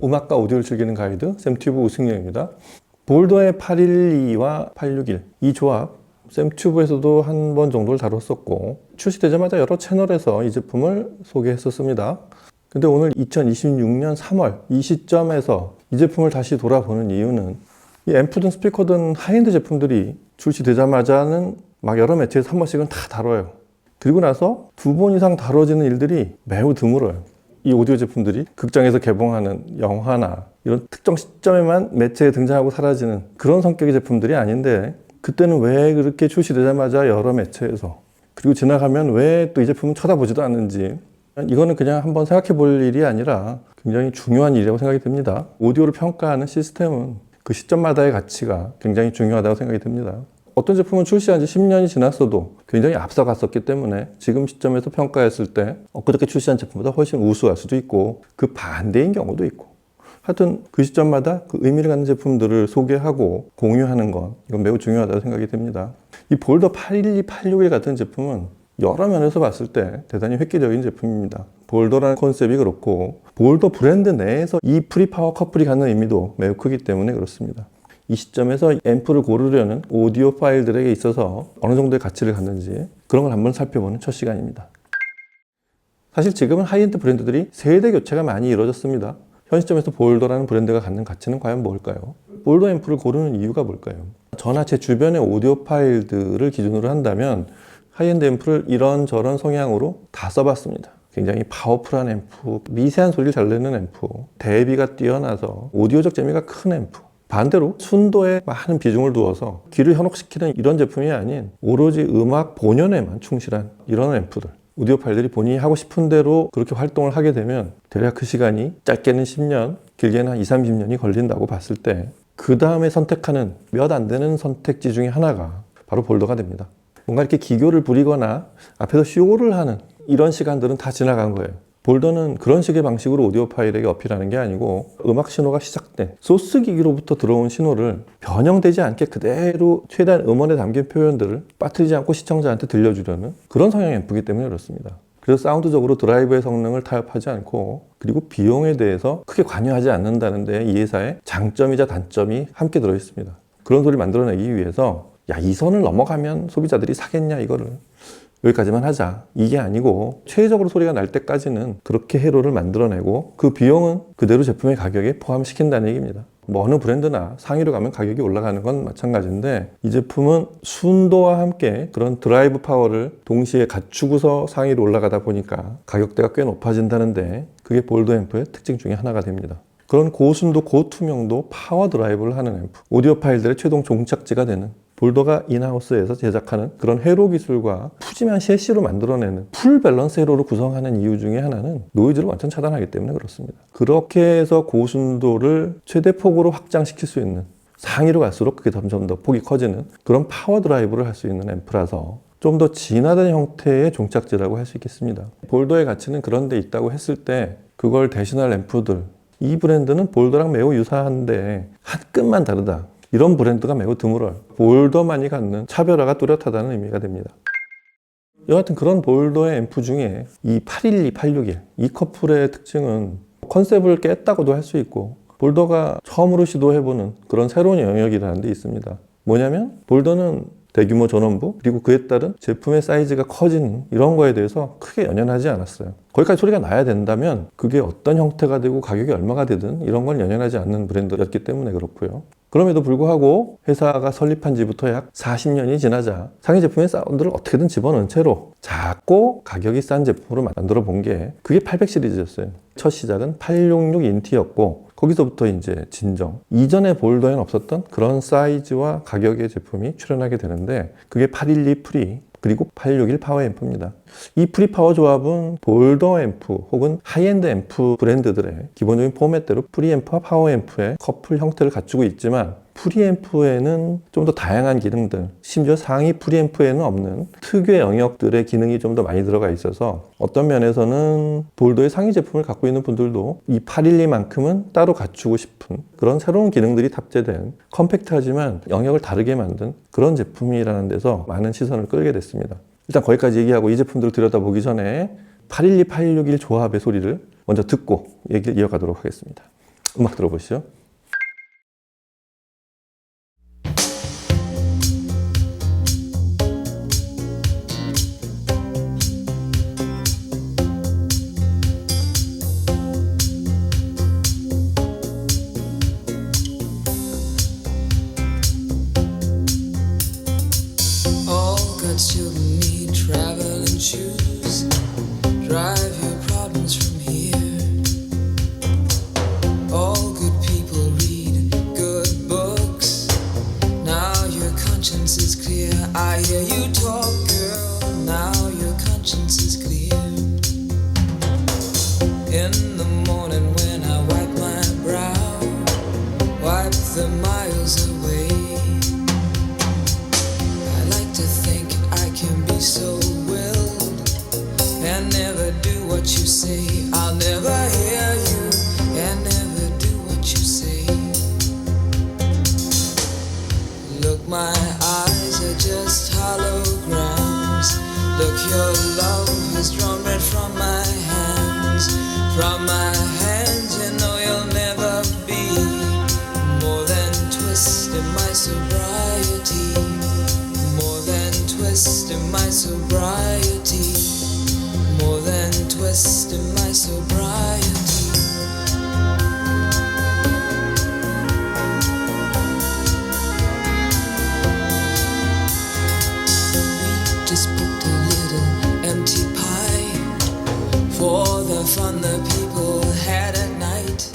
음악과 오디오를 즐기는 가이드 샘튜브 우승영입니다. 볼더의 812와 861 이 조합 샘튜브에서도 한 번 정도를 다뤘었고 출시되자마자 여러 채널에서 이 제품을 소개했었습니다. 근데 오늘 2026년 3월 이 시점에서 이 제품을 다시 돌아보는 이유는 이 앰프든 스피커든 하이엔드 제품들이 출시되자마자는 막 여러 매체에서 한 번씩은 다 다뤄요. 그리고 나서 2번 이상 다뤄지는 일들이 매우 드물어요. 이 오디오 제품들이 극장에서 개봉하는 영화나 이런 특정 시점에만 매체에 등장하고 사라지는 그런 성격의 제품들이 아닌데 그때는 왜 그렇게 출시되자마자 여러 매체에서 그리고 지나가면 왜 또 이 제품은 쳐다보지도 않는지 이거는 그냥 한번 생각해 볼 일이 아니라 굉장히 중요한 일이라고 생각이 듭니다. 오디오를 평가하는 시스템은 그 시점마다의 가치가 굉장히 중요하다고 생각이 듭니다. 어떤 제품은 출시한 지 10년이 지났어도 굉장히 앞서갔었기 때문에 지금 시점에서 평가했을 때 엊그저께 출시한 제품보다 훨씬 우수할 수도 있고 그 반대인 경우도 있고 하여튼 그 시점마다 그 의미를 갖는 제품들을 소개하고 공유하는 건 이건 매우 중요하다고 생각이 듭니다. 이 볼더 812, 861 같은 제품은 여러 면에서 봤을 때 대단히 획기적인 제품입니다. 볼더라는 컨셉이 그렇고 볼더 브랜드 내에서 이 프리파워 커플이 갖는 의미도 매우 크기 때문에 그렇습니다. 이 시점에서 앰프를 고르려는 오디오 파일들에게 있어서 어느 정도의 가치를 갖는지 그런 걸 한번 살펴보는 첫 시간입니다. 사실 지금은 하이엔드 브랜드들이 세대 교체가 많이 이루어졌습니다. 현 시점에서 볼더라는 브랜드가 갖는 가치는 과연 뭘까요? 볼더 앰프를 고르는 이유가 뭘까요? 저나 제 주변의 오디오 파일들을 기준으로 한다면 하이엔드 앰프를 이런저런 성향으로 다 써봤습니다. 굉장히 파워풀한 앰프, 미세한 소리를 잘 내는 앰프, 대비가 뛰어나서 오디오적 재미가 큰 앰프, 반대로 순도에 많은 비중을 두어서 귀를 현혹시키는 이런 제품이 아닌 오로지 음악 본연에만 충실한 이런 앰프들, 오디오 파일들이 본인이 하고 싶은 대로 그렇게 활동을 하게 되면 대략 그 시간이 짧게는 10년, 길게는 한 20, 30년이 걸린다고 봤을 때 그 다음에 선택하는 몇 안 되는 선택지 중에 하나가 바로 볼더가 됩니다. 뭔가 이렇게 기교를 부리거나 앞에서 쇼를 하는 이런 시간들은 다 지나간 거예요. 볼더는 그런 식의 방식으로 오디오 파일에게 어필하는 게 아니고 음악 신호가 시작된 소스 기기로부터 들어온 신호를 변형되지 않게 그대로 최대한 음원에 담긴 표현들을 빠뜨리지 않고 시청자한테 들려주려는 그런 성향의 앰프이기 때문에 그렇습니다. 그래서 사운드적으로 드라이브의 성능을 타협하지 않고 그리고 비용에 대해서 크게 관여하지 않는다는 데 이 회사의 장점이자 단점이 함께 들어있습니다. 그런 소리를 만들어내기 위해서 야, 이 선을 넘어가면 소비자들이 사겠냐 이거를 여기까지만 하자 이게 아니고 최적으로 소리가 날 때까지는 그렇게 회로를 만들어내고 그 비용은 그대로 제품의 가격에 포함시킨다는 얘기입니다. 뭐 어느 브랜드나 상위로 가면 가격이 올라가는 건 마찬가지인데 이 제품은 순도와 함께 그런 드라이브 파워를 동시에 갖추고서 상위로 올라가다 보니까 가격대가 꽤 높아진다는데 그게 볼더 앰프의 특징 중에 하나가 됩니다. 그런 고순도, 고투명도 파워 드라이브를 하는 앰프, 오디오 파일들의 최종 종착지가 되는 볼더가 인하우스에서 제작하는 그런 회로 기술과 푸짐한 셰시로 만들어내는 풀 밸런스 회로를 구성하는 이유 중에 하나는 노이즈를 완전 차단하기 때문에 그렇습니다. 그렇게 해서 고순도를 최대폭으로 확장시킬 수 있는 상위로 갈수록 그게 점점 더 폭이 커지는 그런 파워 드라이브를 할 수 있는 앰프라서 좀 더 진화된 형태의 종착지라고 할 수 있겠습니다. 볼더의 가치는 그런 데 있다고 했을 때 그걸 대신할 앰프들 이 브랜드는 볼더랑 매우 유사한데 한 끗만 다르다. 이런 브랜드가 매우 드물어요. 볼더만이 갖는 차별화가 뚜렷하다는 의미가 됩니다. 여하튼 그런 볼더의 앰프 중에 이 812, 861 이 커플의 특징은 컨셉을 깼다고도 할 수 있고 볼더가 처음으로 시도해보는 그런 새로운 영역이라는 데 있습니다. 뭐냐면 볼더는 대규모 전원부 그리고 그에 따른 제품의 사이즈가 커지는 이런 거에 대해서 크게 연연하지 않았어요. 거기까지 소리가 나야 된다면 그게 어떤 형태가 되고 가격이 얼마가 되든 이런 걸 연연하지 않는 브랜드였기 때문에 그렇고요. 그럼에도 불구하고 회사가 설립한 지부터 약 40년이 지나자 상위 제품의 사운드를 어떻게든 집어넣은 채로 작고 가격이 싼 제품으로 만들어 본 게 그게 800 시리즈였어요. 첫 시작은 866 인티였고 거기서부터 이제 진정 이전에 볼더에는 없었던 그런 사이즈와 가격의 제품이 출현하게 되는데 그게 812 프리 그리고 861 파워 앰프입니다. 이 프리파워 조합은 볼더 앰프 혹은 하이엔드 앰프 브랜드들의 기본적인 포맷대로 프리앰프와 파워 앰프의 커플 형태를 갖추고 있지만 프리앰프에는 좀 더 다양한 기능들, 심지어 상위 프리앰프에는 없는 특유의 영역들의 기능이 좀 더 많이 들어가 있어서 어떤 면에서는 볼더의 상위 제품을 갖고 있는 분들도 이 812만큼은 따로 갖추고 싶은 그런 새로운 기능들이 탑재된 컴팩트하지만 영역을 다르게 만든 그런 제품이라는 데서 많은 시선을 끌게 됐습니다. 일단 거기까지 얘기하고 이 제품들을 들여다보기 전에 812, 861 조합의 소리를 먼저 듣고 얘기를 이어가도록 하겠습니다. 음악 들어보시죠. All good children need traveling shoes. Drive your problems from here. All good people read good books. Now your conscience is clear. I hear you talk, girl. Now your conscience is clear. In the morning when I wipe my brow, wipe the miles away. I like to think I can be so willed and never do what you say. I'll never hear you and never do what you say. Look, my eyes are just holograms. Look, your love has drawn red from my hands. From my hands, you know you'll never be more than twist in my sobriety. More than twist in my sobriety. More than twist in my sobriety. We just booked a little empty pie for the fun the people had at night.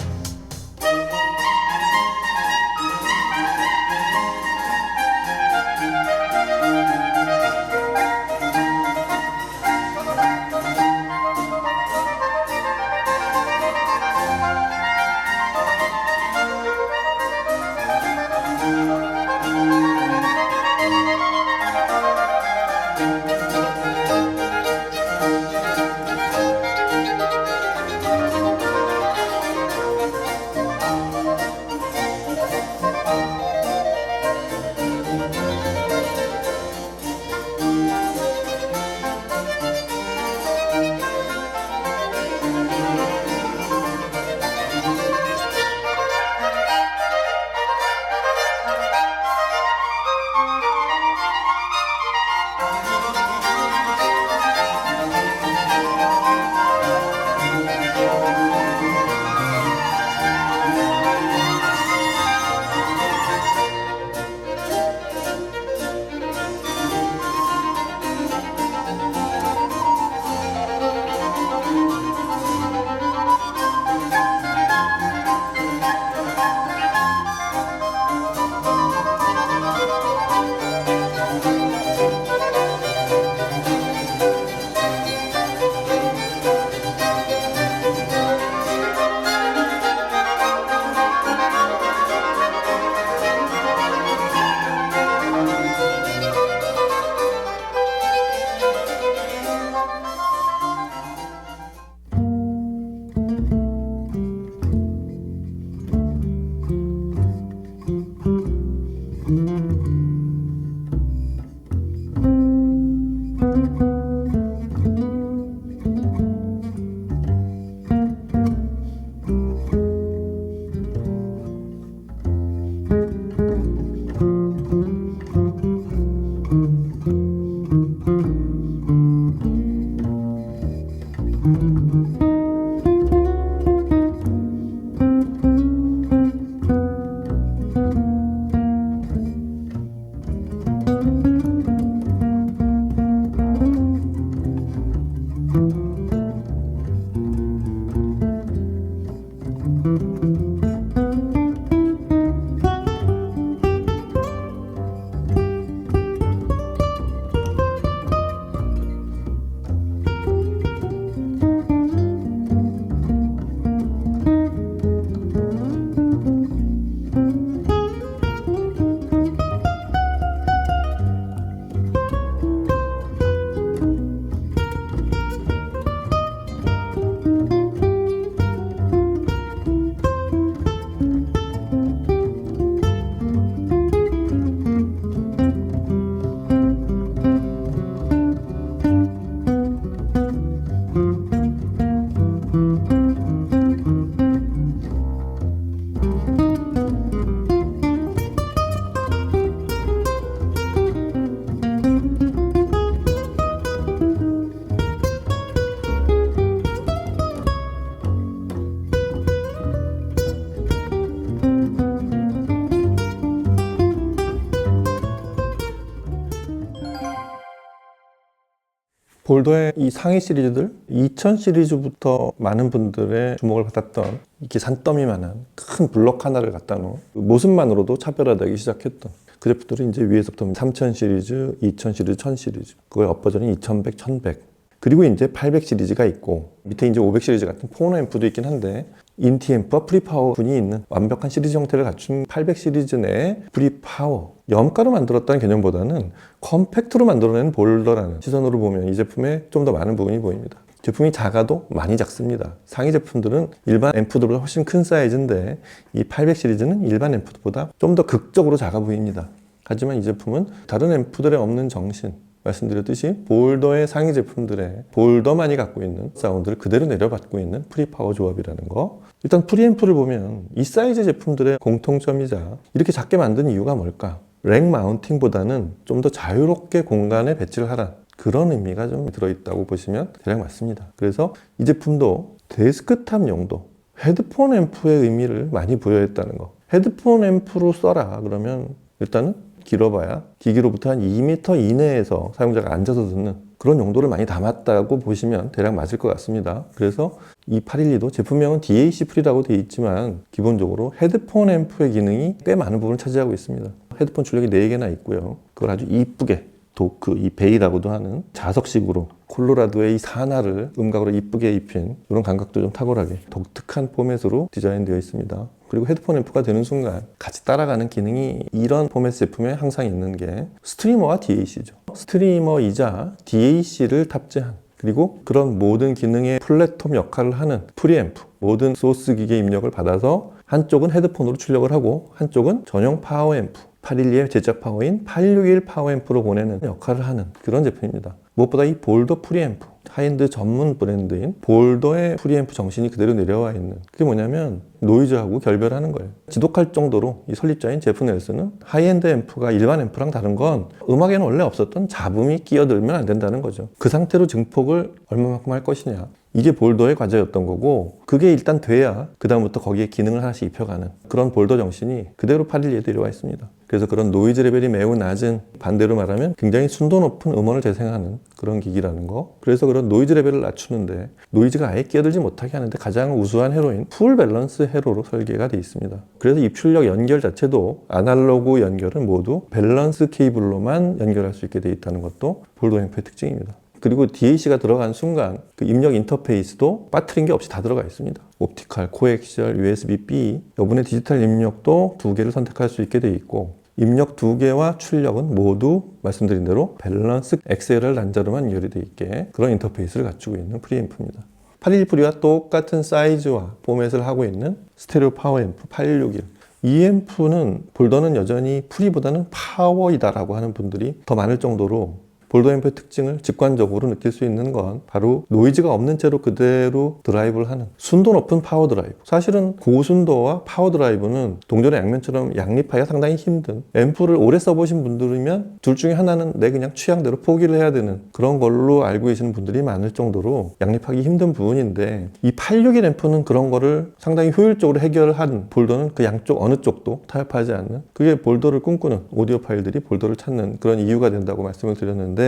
볼더의 이 상위 시리즈들 2000 시리즈부터 많은 분들의 주목을 받았던 이렇게 산더미만한 큰 블럭 하나를 갖다 놓은 모습만으로도 차별화되기 시작했던 그 제품들은 이제 위에서부터 3000 시리즈, 2000 시리즈, 1000 시리즈, 그거의 업버전이 2100, 1100, 그리고 이제 800 시리즈가 있고 밑에 이제 500 시리즈 같은 포너 앰프도 있긴 한데 인티 앰프와 프리파워 분이 있는 완벽한 시리즈 형태를 갖춘 800 시리즈 내에 프리파워, 염가로 만들었다는 개념보다는 컴팩트로 만들어낸 볼더라는 시선으로 보면 이 제품에 좀 더 많은 부분이 보입니다. 제품이 작아도 많이 작습니다. 상위 제품들은 일반 앰프들보다 훨씬 큰 사이즈인데 이 800 시리즈는 일반 앰프보다 좀 더 극적으로 작아 보입니다. 하지만 이 제품은 다른 앰프들에 없는 정신, 말씀드렸듯이 볼더의 상위 제품들의 볼더만이 갖고 있는 사운드를 그대로 내려받고 있는 프리파워 조합이라는 거. 일단 프리앰프를 보면 이 사이즈 제품들의 공통점이자 이렇게 작게 만든 이유가 뭘까? 렉 마운팅보다는 좀 더 자유롭게 공간에 배치를 하라, 그런 의미가 좀 들어있다고 보시면 대략 맞습니다. 그래서 이 제품도 데스크탑 용도, 헤드폰 앰프의 의미를 많이 부여했다는 거. 헤드폰 앰프로 써라 그러면 일단은 길어봐야 기기로부터 한 2m 이내에서 사용자가 앉아서 듣는 그런 용도를 많이 담았다고 보시면 대략 맞을 것 같습니다. 그래서 이 812도 제품명은 DAC 프리라고 되어 있지만 기본적으로 헤드폰 앰프의 기능이 꽤 많은 부분을 차지하고 있습니다. 헤드폰 출력이 4개나 있고요. 그걸 아주 이쁘게 도크, 이 베이라고도 하는 자석식으로 콜로라도의 이 산화를 음각으로 이쁘게 입힌 이런 감각도 좀 탁월하게 독특한 포맷으로 디자인되어 있습니다. 그리고 헤드폰 앰프가 되는 순간 같이 따라가는 기능이 이런 포맷 제품에 항상 있는 게 스트리머와 DAC죠. 스트리머이자 DAC를 탑재한, 그리고 그런 모든 기능의 플랫폼 역할을 하는 프리앰프, 모든 소스 기계 입력을 받아서 한쪽은 헤드폰으로 출력을 하고 한쪽은 전용 파워 앰프, 812의 제작 파워인 861 파워 앰프로 보내는 역할을 하는 그런 제품입니다. 무엇보다 이 볼더 프리앰프, 하이엔드 전문 브랜드인 볼더의 프리앰프 정신이 그대로 내려와 있는, 그게 뭐냐면 노이즈하고 결별하는 거예요. 지독할 정도로 이 설립자인 제프 넬슨은 하이엔드 앰프가 일반 앰프랑 다른 건 음악에는 원래 없었던 잡음이 끼어들면 안 된다는 거죠. 그 상태로 증폭을 얼마만큼 할 것이냐, 이게 볼더의 과제였던 거고, 그게 일단 돼야 그 다음부터 거기에 기능을 하나씩 입혀가는 그런 볼더 정신이 그대로 812에 들어와 있습니다. 그래서 그런 노이즈 레벨이 매우 낮은, 반대로 말하면 굉장히 순도 높은 음원을 재생하는 그런 기기라는 거. 그래서 그런 노이즈 레벨을 낮추는데 노이즈가 아예 끼어들지 못하게 하는데 가장 우수한 회로인 풀 밸런스 회로로 설계가 되어 있습니다. 그래서 입출력 연결 자체도 아날로그 연결은 모두 밸런스 케이블로만 연결할 수 있게 되어 있다는 것도 볼더 앰프의 특징입니다. 그리고 DAC가 들어간 순간 그 입력 인터페이스도 빠뜨린 게 없이 다 들어가 있습니다. 옵티컬, 코엑시얼, USB-B, 여분의 디지털 입력도 2개를 선택할 수 있게 되어 있고, 입력 2개와 출력은 모두 말씀드린 대로 밸런스 XLR 단자로만 연결이 되어 있게 그런 인터페이스를 갖추고 있는 프리앰프입니다. 812 프리와 똑같은 사이즈와 포맷을 하고 있는 스테레오 파워 앰프 8161. 이 앰프는 볼더는 여전히 프리보다는 파워이다라고 하는 분들이 더 많을 정도로 볼더 앰프의 특징을 직관적으로 느낄 수 있는 건 바로 노이즈가 없는 채로 그대로 드라이브를 하는 순도 높은 파워 드라이브. 사실은 고순도와 파워 드라이브는 동전의 양면처럼 양립하기가 상당히 힘든, 앰프를 오래 써보신 분들이면 둘 중에 하나는 내 그냥 취향대로 포기를 해야 되는 그런 걸로 알고 계시는 분들이 많을 정도로 양립하기 힘든 부분인데, 이 861 앰프는 그런 거를 상당히 효율적으로 해결한, 볼더는 그 양쪽 어느 쪽도 타협하지 않는, 그게 볼더를 꿈꾸는 오디오 파일들이 볼더를 찾는 그런 이유가 된다고 말씀을 드렸는데,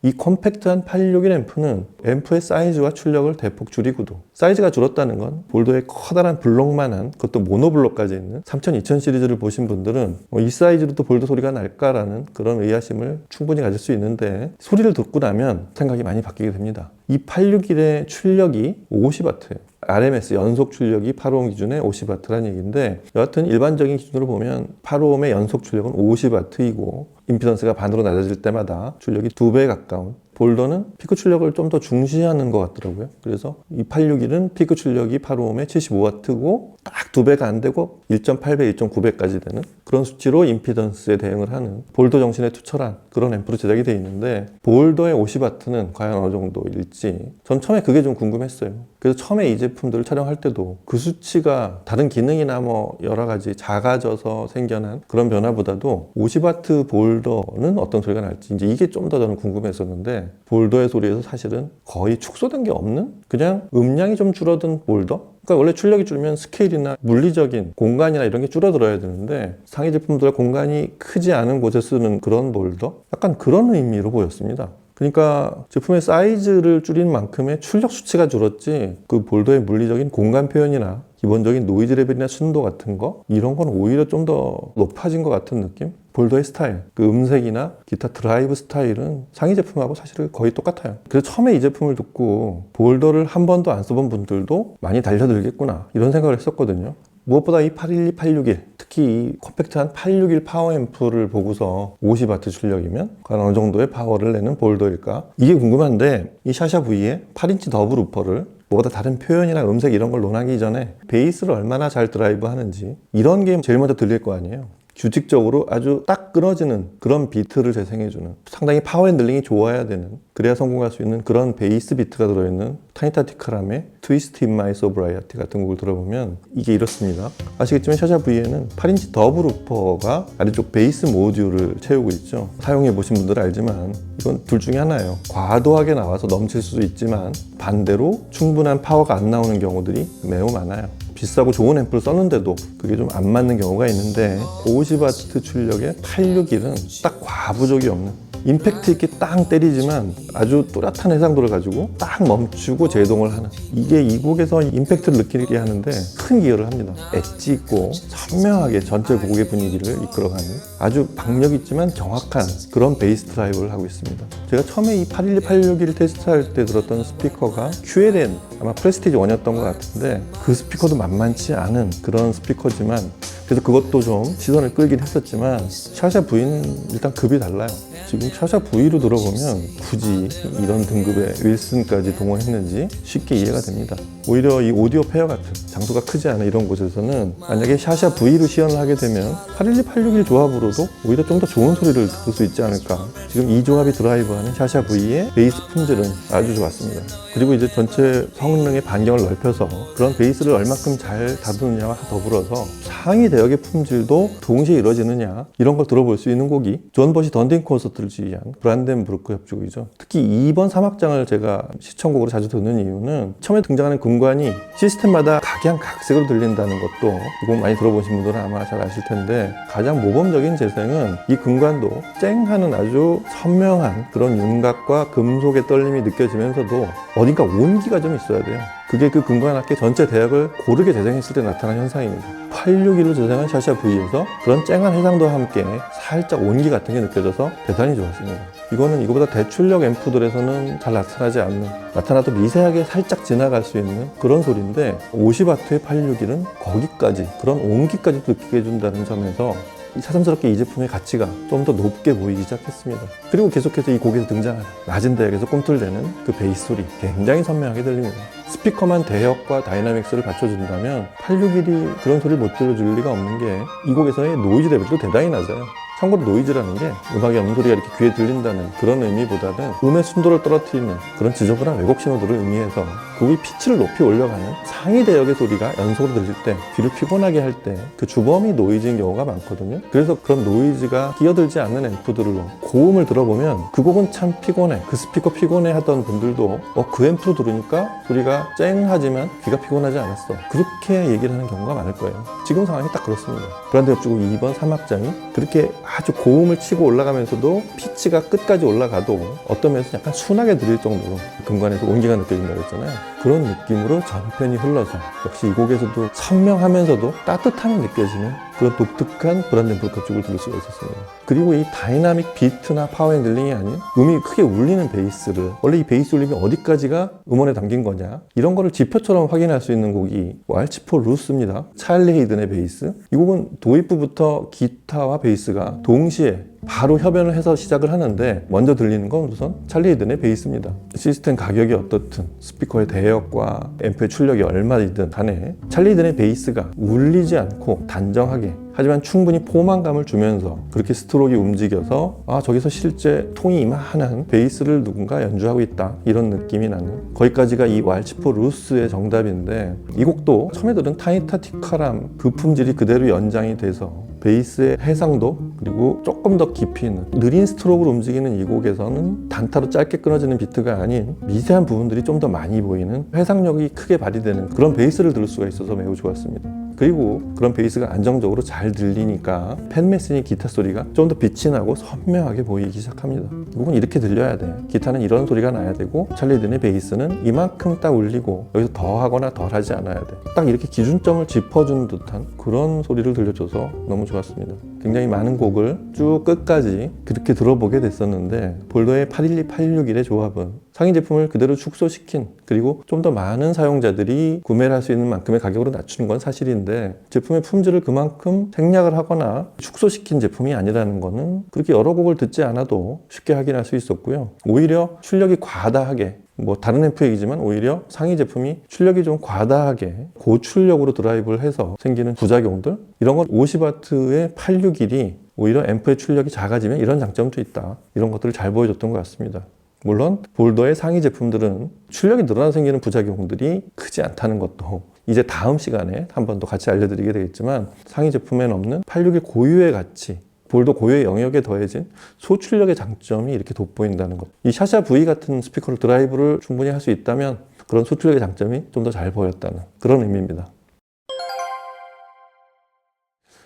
이 컴팩트한 861 앰프는 앰프의 사이즈와 출력을 대폭 줄이고도, 사이즈가 줄었다는 건 볼더의 커다란 블록만한, 그것도 모노블록까지 있는 3000, 2000 시리즈를 보신 분들은 이 사이즈로도 볼더 소리가 날까라는 그런 의아심을 충분히 가질 수 있는데, 소리를 듣고 나면 생각이 많이 바뀌게 됩니다. 이 861의 출력이 50W예요. RMS 연속 출력이 8옴 기준의 50W라는 얘기인데, 여하튼 일반적인 기준으로 보면 8옴의 연속 출력은 50W이고 임피던스가 반으로 낮아질 때마다 출력이 2배에 가까운, 볼더는 피크 출력을 좀 더 중시하는 것 같더라고요. 그래서 이 861은 피크 출력이 8옴에 75W고 딱 2배가 안 되고 1.8배, 1.9배까지 되는 그런 수치로 임피던스에 대응을 하는 볼더 정신에 투철한 그런 앰프로 제작이 되어 있는데, 볼더의 50W는 과연 어느 정도일지 전 처음에 그게 좀 궁금했어요. 그래서 처음에 이 제품들을 촬영할 때도 그 수치가 다른 기능이나 뭐 여러 가지 작아져서 생겨난 그런 변화보다도 50W 볼더는 어떤 소리가 날지 이제 이게 좀 더 저는 궁금했었는데, 볼더의 소리에서 사실은 거의 축소된 게 없는, 그냥 음량이 좀 줄어든 볼더? 그러니까 원래 출력이 줄면 스케일이나 물리적인 공간이나 이런 게 줄어들어야 되는데, 상위 제품들 공간이 크지 않은 곳에 쓰는 그런 볼더? 약간 그런 의미로 보였습니다. 그러니까 제품의 사이즈를 줄인 만큼의 출력 수치가 줄었지 그 볼더의 물리적인 공간 표현이나 기본적인 노이즈 레벨이나 순도 같은 거 이런 건 오히려 좀 더 높아진 것 같은 느낌? 볼더의 스타일, 그 음색이나 기타 드라이브 스타일은 상위 제품하고 사실 거의 똑같아요. 그래서 처음에 이 제품을 듣고 볼더를 한 번도 안 써본 분들도 많이 달려들겠구나 이런 생각을 했었거든요. 무엇보다 이 812, 861 특히 이 컴팩트한 861 파워 앰프를 보고서 50W 출력이면 과연 어느 정도의 파워를 내는 볼더일까? 이게 궁금한데 이 샤샤 V의 8인치 더블 우퍼를 뭐보다 다른 표현이나 음색 이런 걸 논하기 전에 베이스를 얼마나 잘 드라이브 하는지 이런 게 제일 먼저 들릴 거 아니에요. 규칙적으로 아주 딱 끊어지는 그런 비트를 재생해주는 상당히 파워 핸들링이 좋아야 되는 그래야 성공할 수 있는 그런 베이스 비트가 들어있는 타니타 티카람의 트위스트 인 마이 소브라이어티 같은 곡을 들어보면 이게 이렇습니다. 아시겠지만 샤샤 V에는 8인치 더블 우퍼가 아래쪽 베이스 모듈을 채우고 있죠. 사용해 보신 분들은 알지만 이건 둘 중에 하나예요. 과도하게 나와서 넘칠 수도 있지만 반대로 충분한 파워가 안 나오는 경우들이 매우 많아요. 비싸고 좋은 앰프를 썼는데도 그게 좀 안 맞는 경우가 있는데 50W 출력의 861은 딱 과부족이 없는 임팩트 있게 땅 때리지만 아주 뚜렷한 해상도를 가지고 딱 멈추고 제동을 하는 이게 이 곡에서 임팩트를 느끼게 하는데 큰 기여를 합니다. 엣지 있고 선명하게 전체 곡의 분위기를 이끌어가는 아주 박력 있지만 정확한 그런 베이스 드라이브를 하고 있습니다. 제가 처음에 이 812, 861 테스트할 때 들었던 스피커가 QLN 아마 프레스티지 1이었던 것 같은데 그 스피커도 만만치 않은 그런 스피커지만 그래서 그것도 좀 시선을 끌긴 했었지만 샤샤 V는 일단 급이 달라요. 지금 샤샤 V로 들어보면 굳이 이런 등급의 윌슨까지 동원했는지 쉽게 이해가 됩니다. 오히려 이 오디오 페어 같은 장소가 크지 않은 이런 곳에서는 만약에 샤샤 V로 시연을 하게 되면 812, 861 조합으로도 오히려 좀 더 좋은 소리를 들을 수 있지 않을까. 지금 이 조합이 드라이브하는 샤샤 V의 베이스 품질은 아주 좋았습니다. 그리고 이제 전체 성능의 반경을 넓혀서 그런 베이스를 얼마큼 잘 다루느냐와 더불어서 상위 대역의 품질도 동시에 이루어지느냐 이런 걸 들어볼 수 있는 곡이 존 버시 던딩 콘서트를 지휘한 브란덴부르크 협주곡이죠. 특히 2번 3악장을 제가 시청곡으로 자주 듣는 이유는 처음에 등장하는 금관이 시스템마다 각양각색으로 들린다는 것도 이 곡 많이 들어보신 분들은 아마 잘 아실 텐데 가장 모범적인 재생은 이 금관도 쨍하는 아주 선명한 그런 윤곽과 금속의 떨림이 느껴지면서도 어딘가 온기가 좀 있어야 돼요. 그게 그 금관악기 전체 대역을 고르게 재생했을 때 나타난 현상입니다. 861로 재생한 샤샤 V에서 그런 쨍한 해상도와 함께 살짝 온기 같은 게 느껴져서 대단히 좋았습니다. 이거는 이거보다 대출력 앰프들에서는 잘 나타나지 않는, 나타나도 미세하게 살짝 지나갈 수 있는 그런 소리인데 50W의 861은 거기까지 그런 온기까지 느끼게 해준다는 점에서 새삼스럽게 이 제품의 가치가 좀 더 높게 보이기 시작했습니다. 그리고 계속해서 이 곡에서 등장하는 낮은 대역에서 꿈틀대는 그 베이스 소리 굉장히 선명하게 들립니다. 스피커만 대역과 다이나믹스를 받쳐준다면 861이 그런 소리를 못 들려줄 리가 없는 게 이 곡에서의 노이즈 레벨도 대단히 낮아요. 참고로 노이즈라는 게 음악이 없는 소리가 이렇게 귀에 들린다는 그런 의미보다는 음의 순도를 떨어뜨리는 그런 지저분한 왜곡 신호들을 의미해서 곡의 피치를 높이 올려가는 상위 대역의 소리가 연속으로 들릴 때 귀를 피곤하게 할 때 그 주범이 노이즈인 경우가 많거든요. 그래서 그런 노이즈가 끼어들지 않는 앰프들로 고음을 들어보면 그 곡은 참 피곤해, 그 스피커 피곤해 하던 분들도 그 앰프로 들으니까 소리가 쨍하지만 귀가 피곤하지 않았어, 그렇게 얘기를 하는 경우가 많을 거예요. 지금 상황이 딱 그렇습니다. 브란드 협주곡 2번 3악장이 그렇게 아주 고음을 치고 올라가면서도 피치가 끝까지 올라가도 어떤 면에서 약간 순하게 들릴 정도로 금관에서 온기가 느껴진다고 했잖아요. 그런 느낌으로 전편이 흘러서 역시 이 곡에서도 선명하면서도 따뜻함이 느껴지는 그런 독특한 브란덴부르크 협주곡을 들을 수가 있었습니다. 그리고 이 다이나믹 비트나 파워 핸들링이 아닌 음이 크게 울리는 베이스를, 원래 이 베이스 울림이 어디까지가 음원에 담긴 거냐 이런 거를 지표처럼 확인할 수 있는 곡이 왈츠포 루스입니다. 찰리 헤이든의 베이스. 이 곡은 도입부부터 기타와 베이스가 동시에 바로 협연을 해서 시작을 하는데 먼저 들리는 건 우선 찰리 헤이든의 베이스입니다. 시스템 가격이 어떻든 스피커의 대역과 앰프의 출력이 얼마이든 간에 찰리 헤이든의 베이스가 울리지 않고 단정하게 하지만 충분히 포만감을 주면서 그렇게 스트로크가 움직여서 저기서 실제 통이 이만한 베이스를 누군가 연주하고 있다 이런 느낌이 나는, 거기까지가 이 왈츠포 루스의 정답인데 이 곡도 처음에 들은 타니타 티카람 그 품질이 그대로 연장이 돼서 베이스의 해상도 그리고 조금 더 깊이 있는 느린 스트로크로 움직이는 이 곡에서는 단타로 짧게 끊어지는 비트가 아닌 미세한 부분들이 좀 더 많이 보이는 해상력이 크게 발휘되는 그런 베이스를 들을 수가 있어서 매우 좋았습니다. 그리고 그런 베이스가 안정적으로 잘 들리니까 팬 메시니 기타 소리가 좀 더 빛이 나고 선명하게 보이기 시작합니다. 곡은 이렇게 들려야 돼. 기타는 이런 소리가 나야 되고 찰리든의 베이스는 이만큼 딱 울리고 여기서 더 하거나 덜 하지 않아야 돼. 딱 이렇게 기준점을 짚어주는 듯한 그런 소리를 들려줘서 너무 좋았습니다. 굉장히 많은 곡을 쭉 끝까지 그렇게 들어보게 됐었는데 볼더의 812, 861의 조합은 상위 제품을 그대로 축소시킨, 그리고 좀 더 많은 사용자들이 구매를 할 수 있는 만큼의 가격으로 낮추는 건 사실인데 제품의 품질을 그만큼 생략을 하거나 축소시킨 제품이 아니라는 거는 그렇게 여러 곡을 듣지 않아도 쉽게 확인할 수 있었고요. 오히려 출력이 과다하게, 다른 앰프 얘기지만 오히려 상위 제품이 출력이 좀 과다하게 고출력으로 드라이브를 해서 생기는 부작용들, 이런 건 50W의 861이 오히려 앰프의 출력이 작아지면 이런 장점도 있다, 이런 것들을 잘 보여줬던 것 같습니다. 물론 볼더의 상위 제품들은 출력이 늘어나서 생기는 부작용들이 크지 않다는 것도 이제 다음 시간에 한 번 더 같이 알려드리게 되겠지만, 상위 제품에는 없는 861 고유의 가치, 볼더 고유의 영역에 더해진 소출력의 장점이 이렇게 돋보인다는 것. 이 샤샤 V 같은 스피커로 드라이브를 충분히 할 수 있다면 그런 소출력의 장점이 좀 더 잘 보였다는 그런 의미입니다.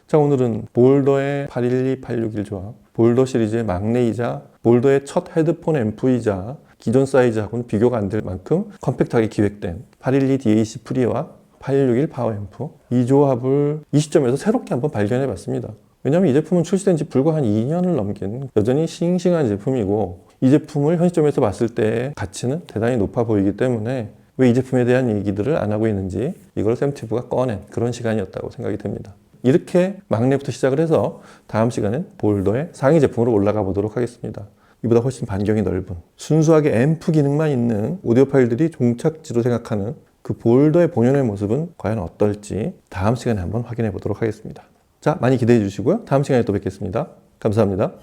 자, 오늘은 볼더의 812, 861 조합, 볼더 시리즈의 막내이자 볼더의 첫 헤드폰 앰프이자 기존 사이즈하고는 비교가 안 될 만큼 컴팩트하게 기획된 812 DAC 프리와 861 파워 앰프, 이 조합을 이 시점에서 새롭게 한번 발견해 봤습니다. 왜냐하면 이 제품은 출시된 지 불과 한 2년을 넘긴 여전히 싱싱한 제품이고, 이 제품을 현 시점에서 봤을 때의 가치는 대단히 높아 보이기 때문에 왜 이 제품에 대한 얘기들을 안 하고 있는지 이걸 샘튜브가 꺼낸 그런 시간이었다고 생각이 됩니다. 이렇게 막내부터 시작을 해서 다음 시간엔 볼더의 상위 제품으로 올라가 보도록 하겠습니다. 이보다 훨씬 반경이 넓은, 순수하게 앰프 기능만 있는 오디오 파일들이 종착지로 생각하는 그 볼더의 본연의 모습은 과연 어떨지 다음 시간에 한번 확인해 보도록 하겠습니다. 자, 많이 기대해 주시고요. 다음 시간에 또 뵙겠습니다. 감사합니다.